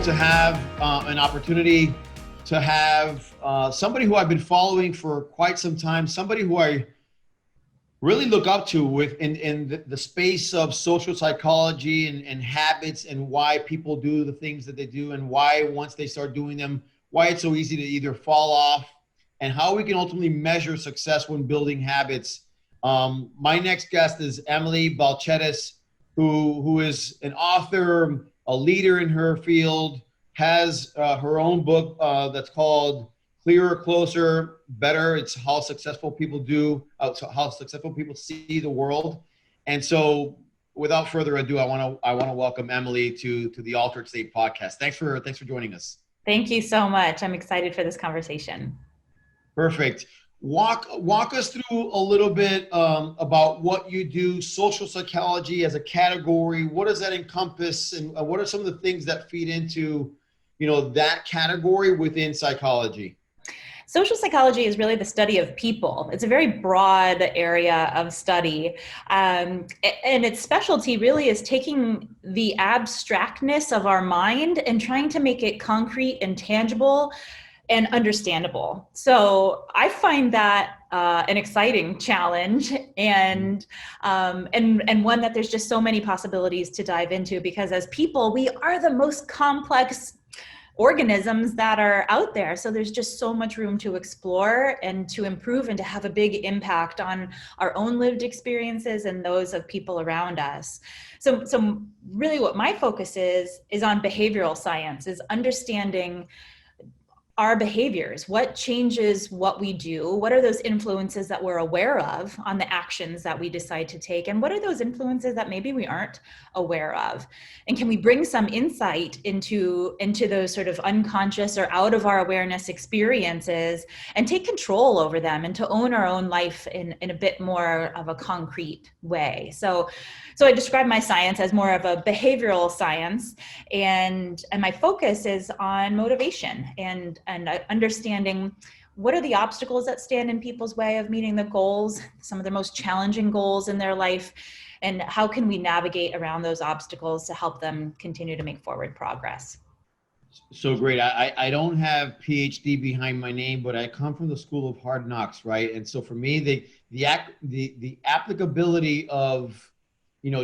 thrilled to have an opportunity to have somebody who I've been following for quite some time, somebody who I really look up to in the space of social psychology and habits, and why people do the things that they do, and why once they start doing them, why it's so easy to either fall off, and how we can ultimately measure success when building habits. My next guest is Emily Balcetis, who is an author, a leader in her field, has her own book that's called Clearer, Closer, Better. It's how successful people how successful people see the world. And so, without further ado, I want to welcome Emily to the Altered State podcast. Thanks for joining us. Thank you so much. I'm excited for this conversation. Perfect. Walk us through a little bit about what you do, social psychology as a category. What does that encompass, and what are some of the things that feed into, that category within psychology? Social psychology is really the study of people. It's a very broad area of study. And its specialty really is taking the abstractness of our mind and trying to make it concrete and tangible and understandable. So I find that an exciting challenge, and one that there's just so many possibilities to dive into, because as people, we are the most complex organisms that are out there. So there's just so much room to explore and to improve and to have a big impact on our own lived experiences and those of people around us. So really what my focus is on behavioral science, is understanding our behaviors. What changes what we do? What are those influences that we're aware of on the actions that we decide to take? And what are those influences that maybe we aren't aware of? And can we bring some insight into those sort of unconscious or out of our awareness experiences and take control over them, and to own our own life in a bit more of a concrete way? So I describe my science as more of a behavioral science, and my focus is on motivation and understanding what are the obstacles that stand in people's way of meeting the goals, some of the most challenging goals in their life, and how can we navigate around those obstacles to help them continue to make forward progress. So great. I don't have PhD behind my name, but I come from the school of hard knocks, right? And so for me, the applicability of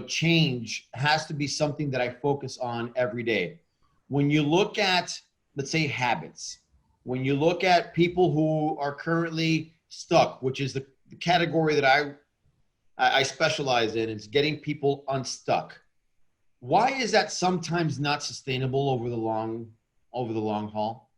change has to be something that I focus on every day. When you look at, let's say, habits, when you look at people who are currently stuck, which is the category that I specialize in, is getting people unstuck. Why is that sometimes not sustainable over the long haul?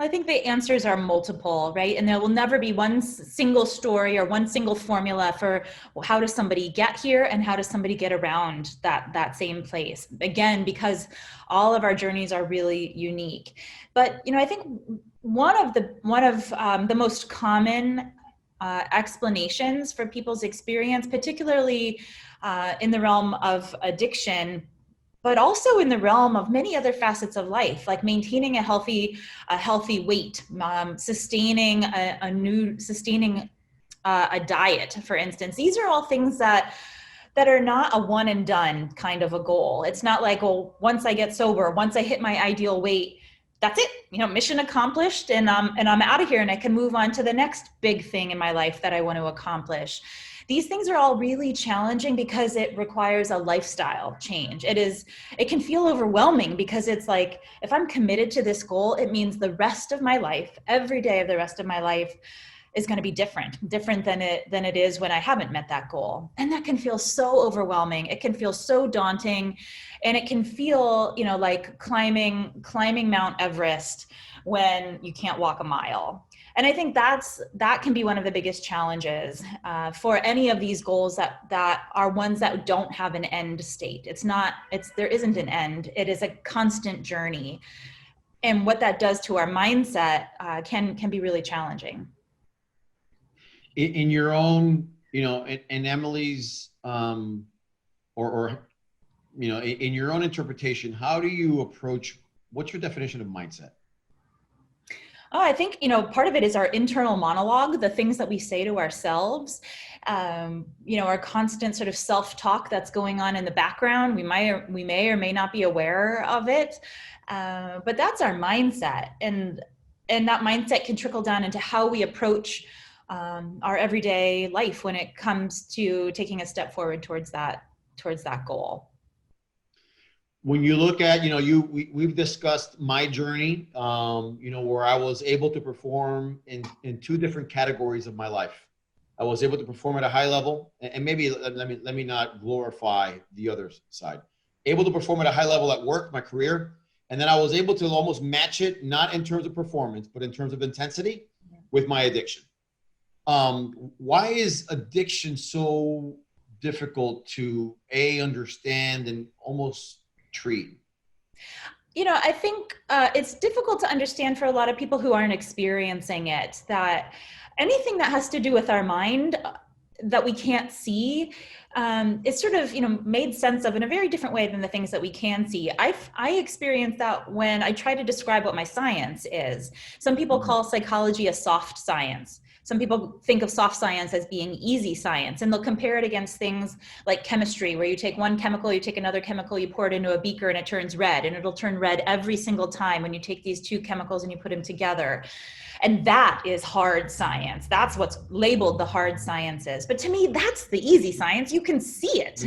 I think the answers are multiple, right? And there will never be one single story or one single formula for how does somebody get here and how does somebody get around that same place. Again, because all of our journeys are really unique. But I think one of the most common explanations for people's experience, particularly in the realm of addiction, but also in the realm of many other facets of life, like maintaining a healthy weight, sustaining a diet, for instance. These are all things that are not a one and done kind of a goal. It's not like, well, once I get sober, once I hit my ideal weight, that's it, mission accomplished, and I'm out of here and I can move on to the next big thing in my life that I want to accomplish. These things are all really challenging because it requires a lifestyle change. It can feel overwhelming because it's like, if I'm committed to this goal, it means the rest of my life, every day of the rest of my life, is going to be different than it is when I haven't met that goal. And that can feel so overwhelming. It can feel so daunting, and it can feel, like climbing Mount Everest when you can't walk a mile. And I think that can be one of the biggest challenges for any of these goals that are ones that don't have an end state. There isn't an end. It is a constant journey. And what that does to our mindset can be really challenging. In your own, in Emily's, in your own interpretation, how do you approach, what's your definition of mindset? Oh, I think, part of it is our internal monologue, the things that we say to ourselves, our constant sort of self-talk that's going on in the background. We may or may not be aware of it, but that's our mindset. And that mindset can trickle down into how we approach our everyday life when it comes to taking a step forward towards that goal. When you look at, we've discussed my journey, where I was able to perform in two different categories of my life. I was able to perform at a high level, and maybe let me not glorify the other side. Able to perform at a high level at work, my career, and then I was able to almost match it, not in terms of performance, but in terms of intensity, with my addiction. Why is addiction so difficult to understand and almost treat? I think it's difficult to understand for a lot of people who aren't experiencing it, that anything that has to do with our mind that we can't see, it's sort of, made sense of in a very different way than the things that we can see. I experienced that when I try to describe what my science is. Some people call psychology a soft science. Some people think of soft science as being easy science, and they'll compare it against things like chemistry, where you take one chemical, you take another chemical, you pour it into a beaker and it turns red, and it'll turn red every single time when you take these two chemicals and you put them together. And that is hard science. That's what's labeled the hard sciences. But to me, that's the easy science. You can see it,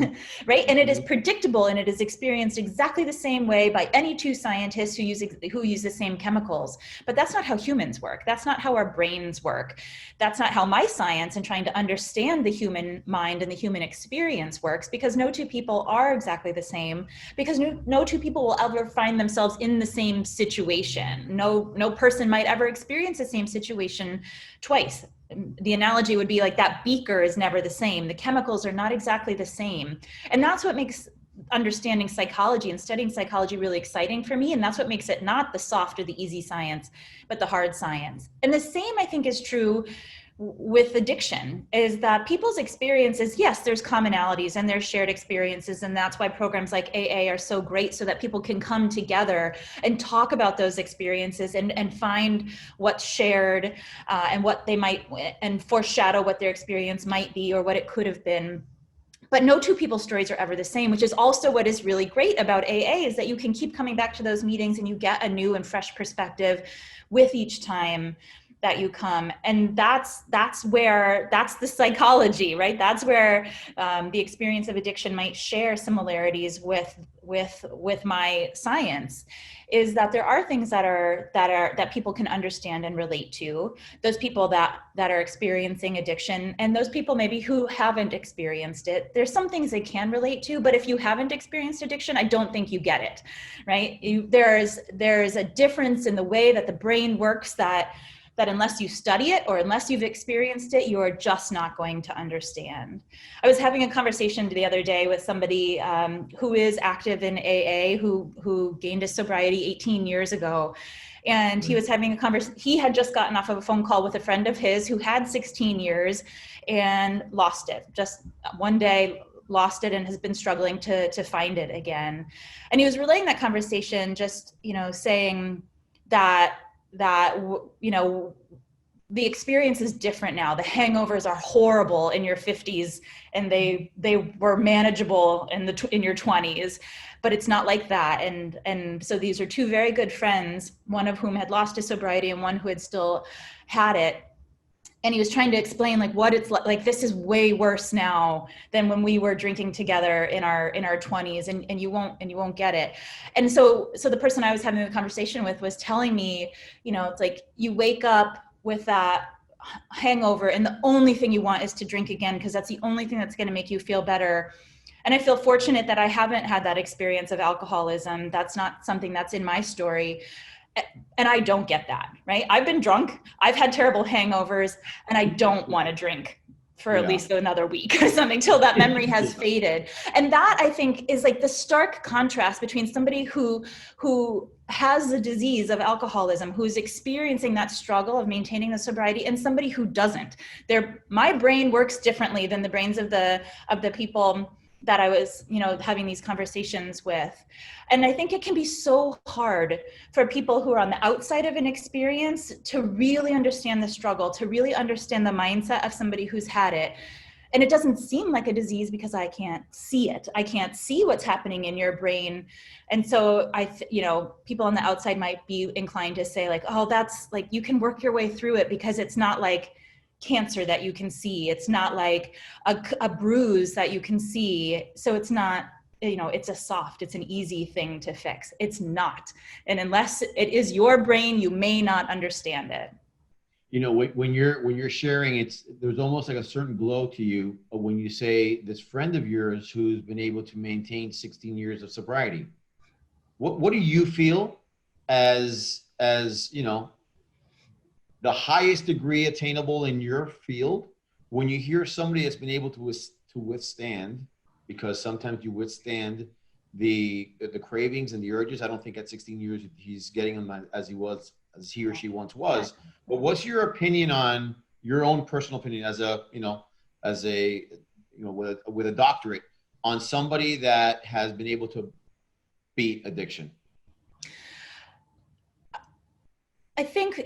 right? And it is predictable, and it is experienced exactly the same way by any two scientists who use the same chemicals. But that's not how humans work. That's not how our brains work. That's not how my science and trying to understand the human mind and the human experience works, because no two people are exactly the same, because no two people will ever find themselves in the same situation. No person might ever experience the same situation twice. The analogy would be like that beaker is never the same. The chemicals are not exactly the same. And that's what makes understanding psychology and studying psychology really exciting for me. And that's what makes it not the soft or the easy science, but the hard science. And the same, I think, is true with addiction, is that people's experiences, yes, there's commonalities and there's shared experiences. And that's why programs like AA are so great, so that people can come together and talk about those experiences and find what's shared and what they might, and foreshadow what their experience might be or what it could have been. But no two people's stories are ever the same, which is also what is really great about AA, is that you can keep coming back to those meetings and you get a new and fresh perspective with each time that you come. And that's the psychology, right? That's where the experience of addiction might share similarities with my science, is that there are things that people can understand and relate to, those people that are experiencing addiction, and those people maybe who haven't experienced it. There's some things they can relate to, but if you haven't experienced addiction, I don't think you get it, right? There's a difference in the way that the brain works that unless you study it or unless you've experienced it, you are just not going to understand. I was having a conversation the other day with somebody who is active in AA, who gained his sobriety 18 years ago. And he was having a conversation. He had just gotten off of a phone call with a friend of his who had 16 years and lost it. Just one day, lost it, and has been struggling to find it again. And he was relaying that conversation, just, saying that the experience is different now. The hangovers are horrible in your 50s, and they were manageable in your 20s, but it's not like that. And so these are two very good friends, one of whom had lost his sobriety and one who had still had it. And he was trying to explain what it's like. This is way worse now than when we were drinking together in our 20s, and you won't get it. And so the person I was having the conversation with was telling me, it's like you wake up with that hangover and the only thing you want is to drink again, because that's the only thing that's going to make you feel better. And I feel fortunate that I haven't had that experience of alcoholism. That's not something that's in my story. And I don't get that, right? I've been drunk, I've had terrible hangovers, and I don't want to drink for at least another week or something till that memory has faded. And that, I think, is like the stark contrast between somebody who has the disease of alcoholism, who's experiencing that struggle of maintaining the sobriety, and somebody who doesn't. My brain works differently than the brains of the people that I was, having these conversations with. And I think it can be so hard for people who are on the outside of an experience to really understand the struggle, to really understand the mindset of somebody who's had it. And it doesn't seem like a disease because I can't see it. I can't see what's happening in your brain. And so people on the outside might be inclined to say like, oh, that's like, you can work your way through it because it's not like cancer that you can see. It's not like a bruise that you can see. So it's not, it's it's an easy thing to fix. It's not. And unless it is your brain, you may not understand it. When you're sharing, there's almost like a certain glow to you when you say this friend of yours who's been able to maintain 16 years of sobriety. What do you feel as the highest degree attainable in your field when you hear somebody that's been able to withstand, because sometimes you withstand the cravings and the urges. I don't think at 16 years he's getting them as he or she once was. But what's your opinion on your own personal opinion as with a doctorate on somebody that has been able to beat addiction? I think,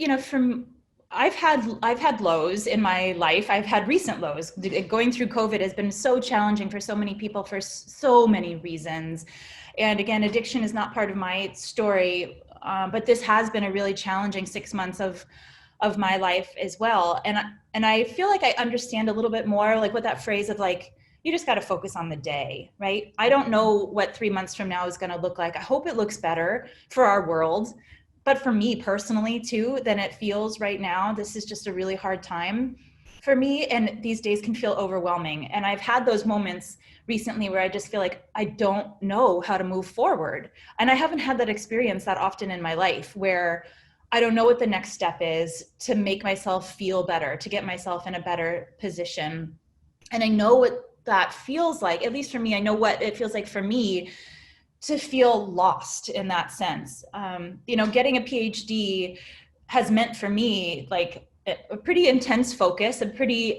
I've had lows in my life. I've had recent lows. Going through COVID has been so challenging for so many people for so many reasons. And again, addiction is not part of my story, but this has been a really challenging 6 months of my life as well. And I feel like I understand a little bit more, like what that phrase of like, you just got to focus on the day, right? I don't know what 3 months from now is going to look like. I hope it looks better for our world. But for me personally too, than it feels right now. This is just a really hard time for me. And these days can feel overwhelming. And I've had those moments recently where I just feel like I don't know how to move forward. And I haven't had that experience that often in my life where I don't know what the next step is to make myself feel better, to get myself in a better position. And I know what that feels like, at least for me. I know what it feels like for me to feel lost in that sense. Getting a PhD has meant for me like a pretty intense focus, a pretty,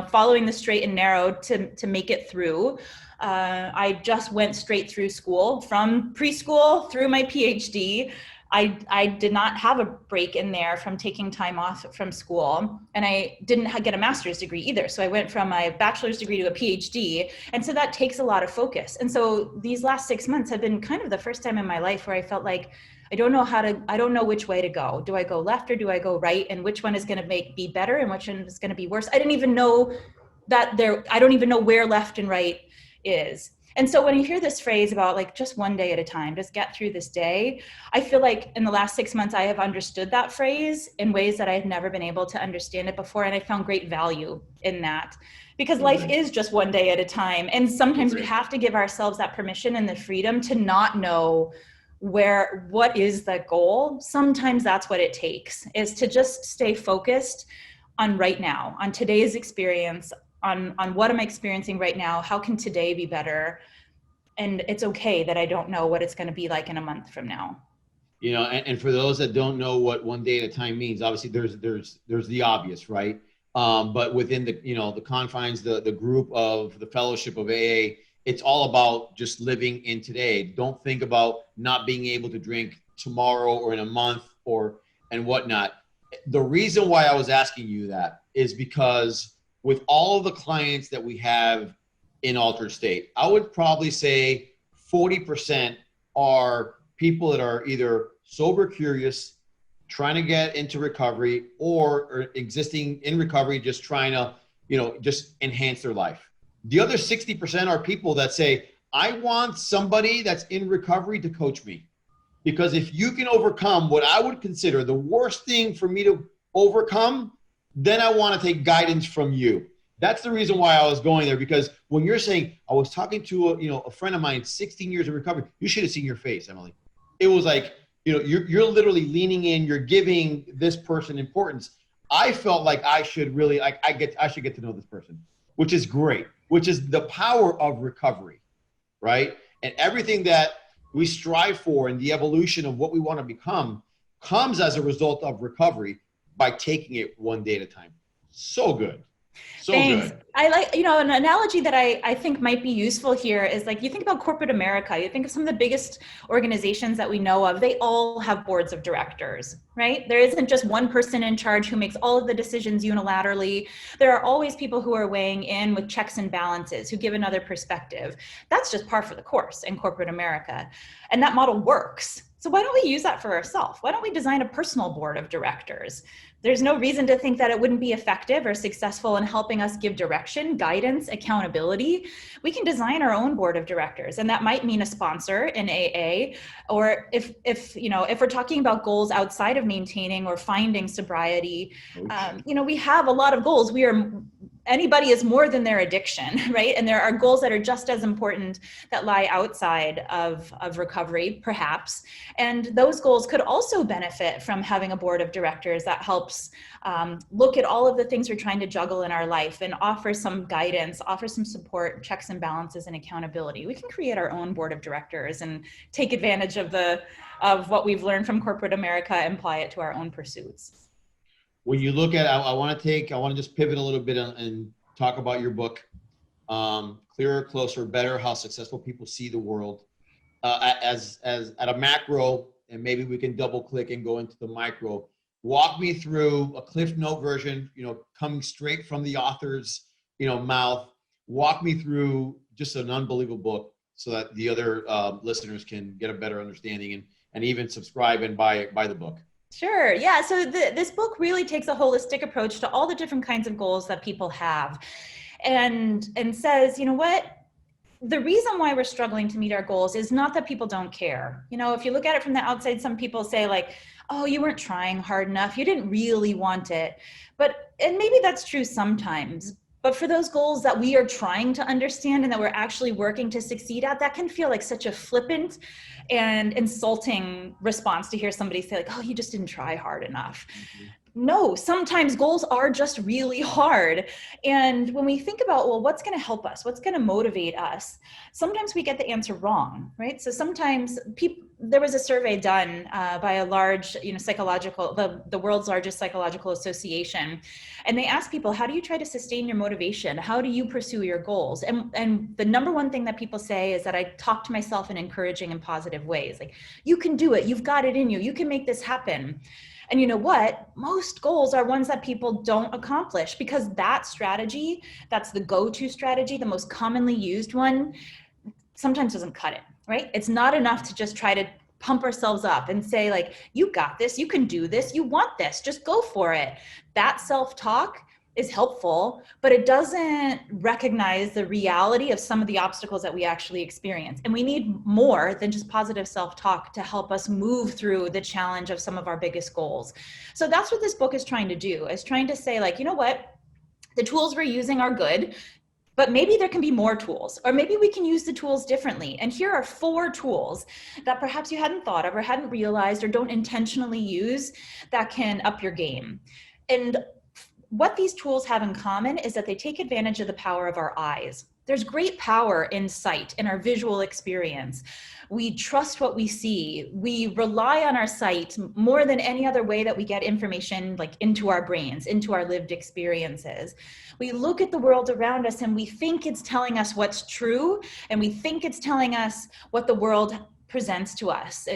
following the straight and narrow to make it through. I just went straight through school from preschool through my PhD. I did not have a break in there from taking time off from school, and I didn't get a master's degree either. So I went from my bachelor's degree to a PhD, and so that takes a lot of focus. And so these last 6 months have been kind of the first time in my life where I felt like I don't know which way to go. Do I go left or do I go right? And which one is going to be better and which one is going to be worse? I don't even know where left and right is. And so when you hear this phrase about like just one day at a time, just get through this day, I feel like in the last 6 months, I have understood that phrase in ways that I had never been able to understand it before. And I found great value in that because life is just one day at a time. And sometimes we have to give ourselves that permission and the freedom to not know what is the goal. Sometimes that's what it takes, is to just stay focused on right now, on today's experience, on what I'm experiencing right now. How can today be better? And it's okay that I don't know what it's going to be like in a month from now. And for those that don't know what one day at a time means, obviously there's the obvious, right? But within the confines, the group of the fellowship of AA, it's all about just living in today. Don't think about not being able to drink tomorrow or in a month and whatnot. The reason why I was asking you that is because with all of the clients that we have in Altered State, I would probably say 40% are people that are either sober curious, trying to get into recovery, or existing in recovery, just trying to, just enhance their life. The other 60% are people that say, I want somebody that's in recovery to coach me. Because if you can overcome what I would consider the worst thing for me to overcome, then I want to take guidance from you. That's the reason why I was going there, because when you're saying, I was talking to a friend of mine, 16 years of recovery, you should have seen your face, Emily. It was like, you're literally leaning in, you're giving this person importance. I felt like I should really, I should get to know this person, which is great, which is the power of recovery, right? And everything that we strive for and the evolution of what we want to become comes as a result of recovery by taking it one day at a time. So good. So Thanks. good. I like, an analogy that I think might be useful here is like you think about corporate America, you think of some of the biggest organizations that we know of, they all have boards of directors, right? There isn't just one person in charge who makes all of the decisions unilaterally. There are always people who are weighing in with checks and balances, who give another perspective. That's just par for the course in corporate America. And that model works. So why don't we use that for ourselves? Why don't we design a personal board of directors? There's no reason to think that it wouldn't be effective or successful in helping us give direction, guidance, accountability. We can design our own board of directors, and that might mean a sponsor in AA, or if we're talking about goals outside of maintaining or finding sobriety, we have a lot of goals. Anybody is more than their addiction, right? And there are goals that are just as important that lie outside of recovery, perhaps. And those goals could also benefit from having a board of directors that helps look at all of the things we're trying to juggle in our life and offer some guidance, offer some support, checks and balances, and accountability. We can create our own board of directors and take advantage of what we've learned from corporate America and apply it to our own pursuits. When you look at, I want to just pivot a little bit and talk about your book, Clearer, Closer, Better: How Successful People See the World. As at a macro, and maybe we can double click and go into the micro. Walk me through a Cliff Note version, coming straight from the author's, mouth. Walk me through just an unbelievable book so that the other listeners can get a better understanding and even subscribe and buy the book. Sure. Yeah. So this book really takes a holistic approach to all the different kinds of goals that people have, and says, the reason why we're struggling to meet our goals is not that people don't care. If you look at it from the outside, some people say like, oh, you weren't trying hard enough. You didn't really want it. And maybe that's true sometimes. But for those goals that we are trying to understand and that we're actually working to succeed at, that can feel like such a flippant and insulting response to hear somebody say like, oh, you just didn't try hard enough. Mm-hmm. No, sometimes goals are just really hard. And when we think about, well, what's going to help us? What's going to motivate us? Sometimes we get the answer wrong, right? So sometimes there was a survey done by a large, the world's largest psychological association. And they asked people, how do you try to sustain your motivation? How do you pursue your goals? And the number one thing that people say is that I talk to myself in encouraging and positive ways. Like, you can do it. You've got it in you. You can make this happen. And you know what? Most goals are ones that people don't accomplish because that strategy, that's the go-to strategy, the most commonly used one, sometimes doesn't cut it, right? It's not enough to just try to pump ourselves up and say like, you got this, you can do this, you want this, just go for it. That self-talk is helpful, but it doesn't recognize the reality of some of the obstacles that we actually experience. And we need more than just positive self-talk to help us move through the challenge of some of our biggest goals. So that's what this book is trying to do, is trying to say like, you know what? The tools we're using are good, but maybe there can be more tools, or maybe we can use the tools differently. And here are 4 tools that perhaps you hadn't thought of or hadn't realized or don't intentionally use that can up your game. And what these tools have in common is that they take advantage of the power of our eyes. There's great power in sight, in our visual experience. We trust what we see. We rely on our sight more than any other way that we get information like into our brains, into our lived experiences. We look at the world around us and we think it's telling us what's true, and we think it's telling us what the world presents to us.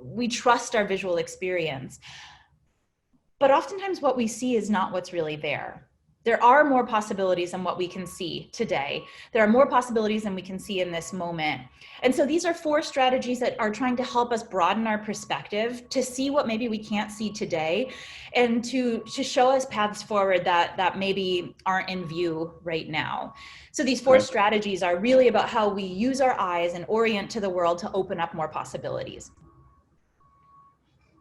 We trust our visual experience. But oftentimes what we see is not what's really there. There are more possibilities than what we can see today. There are more possibilities than we can see in this moment. And so these are 4 strategies that are trying to help us broaden our perspective, to see what maybe we can't see today, and to show us paths forward that maybe aren't in view right now. So these 4 strategies are really about how we use our eyes and orient to the world to open up more possibilities.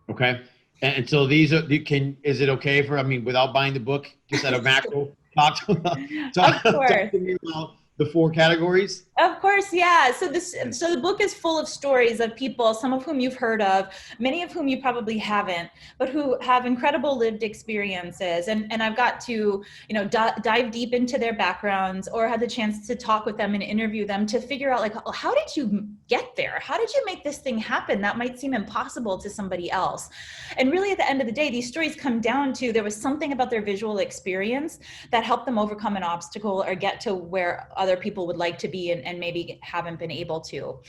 Okay. And so is it okay without buying the book, just at a macro, talk to Of course. me about the four categories? Of course, yeah. So the book is full of stories of people, some of whom you've heard of, many of whom you probably haven't, but who have incredible lived experiences. And I've got to, dive deep into their backgrounds, or had the chance to talk with them and interview them to figure out, like, how did you get there? How did you make this thing happen? That might seem impossible to somebody else. And really, at the end of the day, these stories come down to there was something about their visual experience that helped them overcome an obstacle or get to where other people would like to be, and maybe haven't been able to.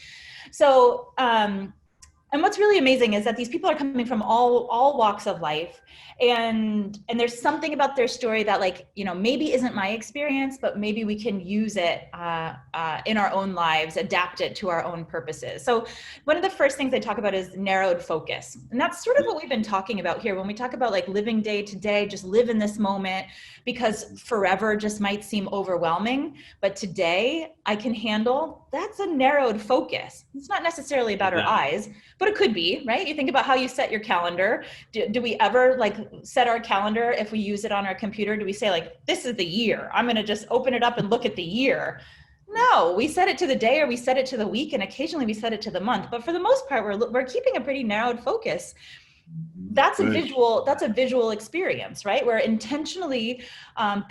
So, and what's really amazing is that these people are coming from all walks of life, and there's something about their story that, like, maybe isn't my experience, but maybe we can use it in our own lives, adapt it to our own purposes. So one of the first things I talk about is narrowed focus, and that's sort of what we've been talking about here when we talk about, like, living day to day, just live in this moment, because forever just might seem overwhelming, but today I can handle. That's a narrowed focus. It's not necessarily about our eyes, but it could be, right? You think about how you set your calendar. Do we ever, like, set our calendar, if we use it on our computer, do we say, like, this is the year, I'm going to just open it up and look at the year? No, we set it to the day, or we set it to the week, and occasionally we set it to the month. But for the most part, we're keeping a pretty narrowed focus. That's a visual experience, right? We're intentionally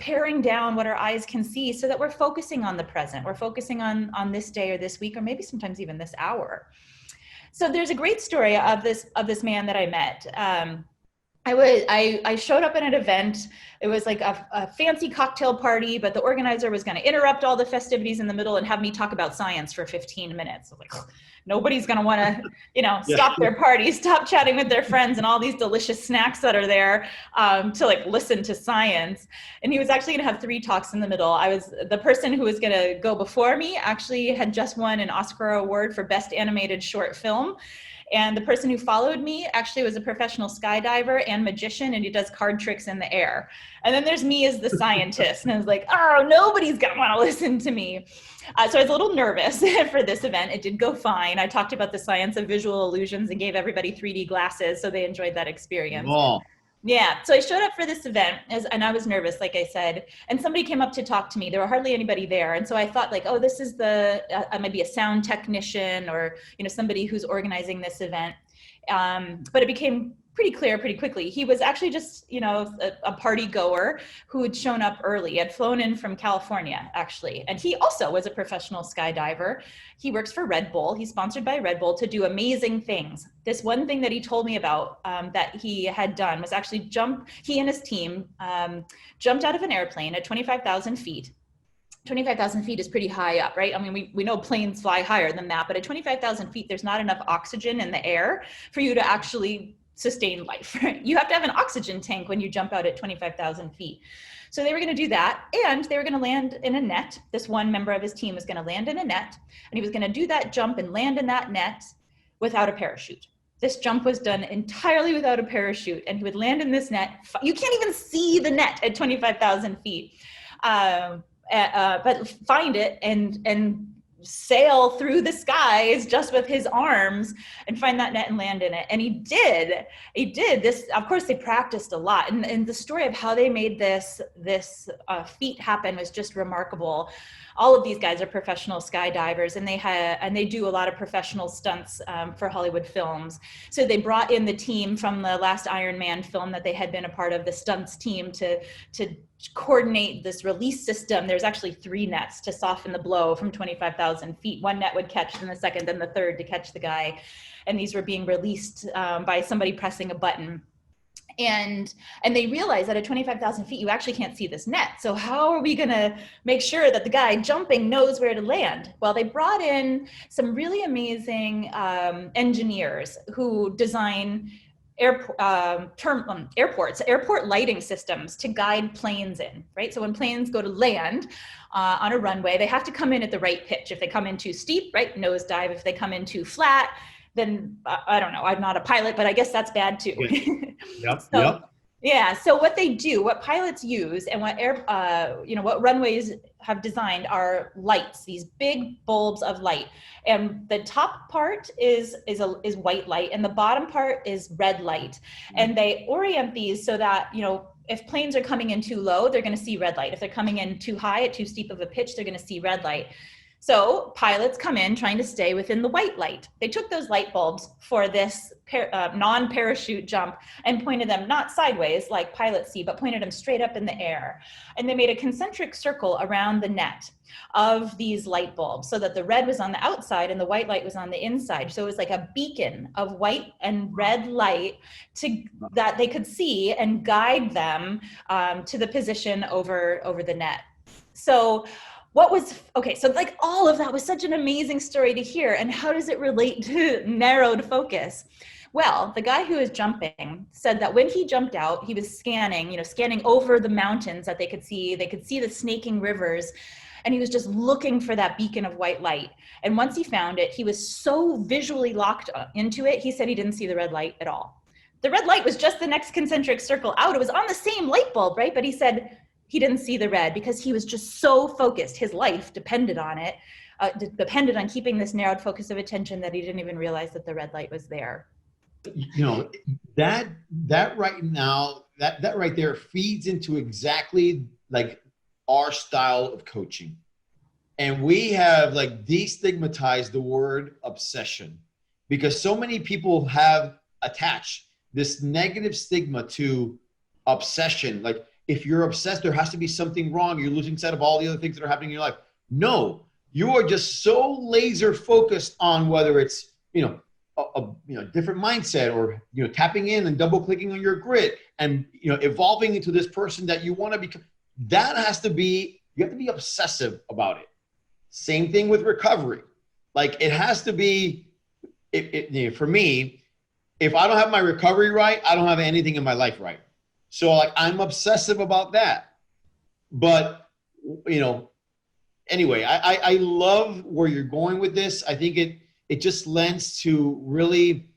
paring down what our eyes can see so that we're focusing on the present. We're focusing on this day or this week, or maybe sometimes even this hour. So there's a great story of this man that I met. I showed up at an event. It was like a fancy cocktail party, but the organizer was going to interrupt all the festivities in the middle and have me talk about science for 15 minutes. I was like, nobody's going to want to, stop their party, stop chatting with their friends and all these delicious snacks that are there to, like, listen to science. And he was actually going to have 3 talks in the middle. The person who was going to go before me actually had just won an Oscar award for Best Animated Short Film. And the person who followed me actually was a professional skydiver and magician, and he does card tricks in the air. And then there's me as the scientist. And I was like, oh, nobody's going to want to listen to me. So I was a little nervous for this event. It did go fine. I talked about the science of visual illusions and gave everybody 3D glasses, so they enjoyed that experience. Oh. Yeah, so I showed up for this event, and I was nervous, like I said, and somebody came up to talk to me. There were hardly anybody there, and so I thought, like, oh, this is maybe a sound technician, or somebody who's organizing this event. But it became pretty clear pretty quickly. He was actually just, a party goer who had shown up early. He had flown in from California, actually. And he also was a professional skydiver. He works for Red Bull. He's sponsored by Red Bull to do amazing things. This one thing that he told me about that he had done was actually he and his team jumped out of an airplane at 25,000 feet. 25,000 feet is pretty high up, right? I mean, we know planes fly higher than that, but at 25,000 feet, there's not enough oxygen in the air for you to actually sustain life, right? You have to have an oxygen tank when you jump out at 25,000 feet. So they were going to do that, and they were going to land in a net. This one member of his team was going to land in a net, and he was going to do that jump and land in that net without a parachute. This jump was done entirely without a parachute, and he would land in this net. You can't even see the net at 25,000 feet. But find it and sail through the skies just with his arms and find that net and land in it. And he did this. Of course, they practiced a lot, and the story of how they made this feat happen was just remarkable. All of these guys are professional skydivers, and they do a lot of professional stunts for Hollywood films. So they brought in the team from the last Iron Man film that they had been a part of, the stunts team, to coordinate this release system. There's actually 3 nets to soften the blow from 25,000 feet. One net would catch, then the second, then the third to catch the guy. And these were being released by somebody pressing a button. And they realized that at 25,000 feet, you actually can't see this net. So how are we going to make sure that the guy jumping knows where to land? Well, they brought in some really amazing engineers who design airport lighting systems to guide planes in, right? So when planes go to land on a runway, they have to come in at the right pitch. If they come in too steep, right, nosedive. If they come in too flat, then I don't know, I'm not a pilot, but I guess that's bad too. Yep. Yeah, so what they do, what pilots use, and what runways have designed are lights, these big bulbs of light. And the top part is white light, and the bottom part is red light. And they orient these so that, if planes are coming in too low, they're going to see red light. If they're coming in too high at too steep of a pitch, they're going to see red light. So pilots come in trying to stay within the white light. They took those light bulbs for this non-parachute jump and pointed them not sideways like pilots see, but pointed them straight up in the air. And they made a concentric circle around the net of these light bulbs so that the red was on the outside and the white light was on the inside. So it was like a beacon of white and red light that they could see and guide them to the position over the net. So so like all of that was such an amazing story to hear. And how does it relate to narrowed focus? Well, the guy who was jumping said that when he jumped out, he was scanning over the mountains that they could see the snaking rivers. And he was just looking for that beacon of white light. And once he found it, he was so visually locked into it, he said he didn't see the red light at all. The red light was just the next concentric circle out. It was on the same light bulb, right? But he said he didn't see the red because he was just so focused. His life depended on it, depended on keeping this narrowed focus of attention that he didn't even realize that the red light was there. That right now, that right there feeds into exactly like our style of coaching. And we have like destigmatized the word obsession because so many people have attached this negative stigma to obsession. Like, if you're obsessed, there has to be something wrong. You're losing sight of all the other things that are happening in your life. No, you are just so laser focused on whether it's, a different mindset or, tapping in and double clicking on your grit and, evolving into this person that you want to become. You have to be obsessive about it. Same thing with recovery. Like, it has to be, for me, if I don't have my recovery right, I don't have anything in my life right. So like, I'm obsessive about that. But, anyway, I love where you're going with this. I think it just lends to really,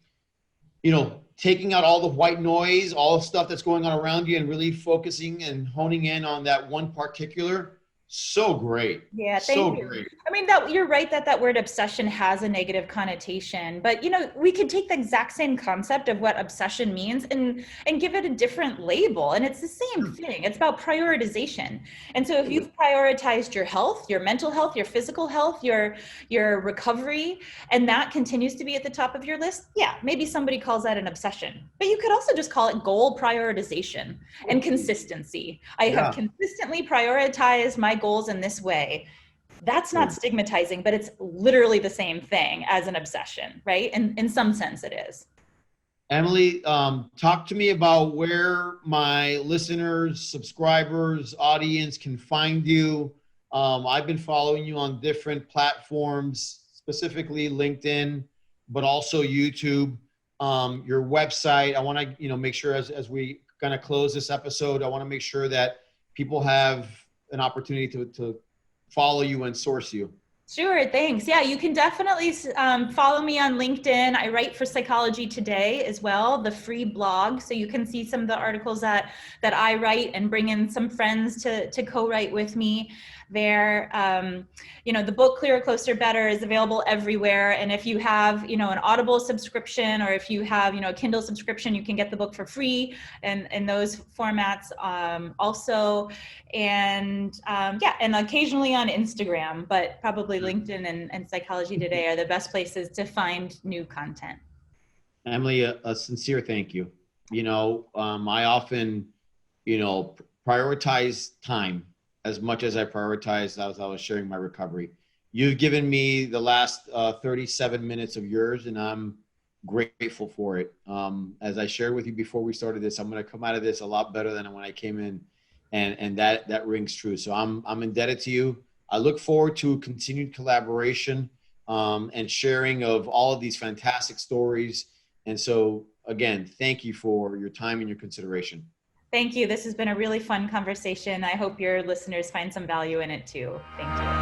taking out all the white noise, all the stuff that's going on around you and really focusing and honing in on that one particular. So great. Yeah, thank you. Great. I mean, you're right that word obsession has a negative connotation, but we could take the exact same concept of what obsession means and give it a different label, and it's the same thing. It's about prioritization. And so if you've prioritized your health, your mental health, your physical health, your recovery, and that continues to be at the top of your list, yeah, maybe somebody calls that an obsession. But you could also just call it goal prioritization and consistency. I have consistently prioritized my goals in this way. That's not stigmatizing, but it's literally the same thing as an obsession, right? And in some sense it is. Emily, talk to me about where my listeners, subscribers, audience can find you. I've been following you on different platforms, specifically LinkedIn, but also YouTube, your website. I want to, make sure as we kind of close this episode, I want to make sure that people have an opportunity to follow you and source you. Sure, thanks. Yeah, you can definitely follow me on LinkedIn. I write for Psychology Today as well, the free blog. So you can see some of the articles that I write and bring in some friends to co-write with me there. The book Clearer, Closer, Better is available everywhere. And if you have, an Audible subscription, or if you have, a Kindle subscription, you can get the book for free and in those formats also. And and occasionly on Instagram, but probably LinkedIn and Psychology Today are the best places to find new content. Emily, a sincere thank you. I often, prioritize time as much as I prioritized as I was sharing my recovery. You've given me the last 37 minutes of yours, and I'm grateful for it. As I shared with you before we started this, I'm going to come out of this a lot better than when I came in, and that rings true. So I'm indebted to you. I look forward to continued collaboration and sharing of all of these fantastic stories. And so again, thank you for your time and your consideration. Thank you. This has been a really fun conversation. I hope your listeners find some value in it too. Thank you.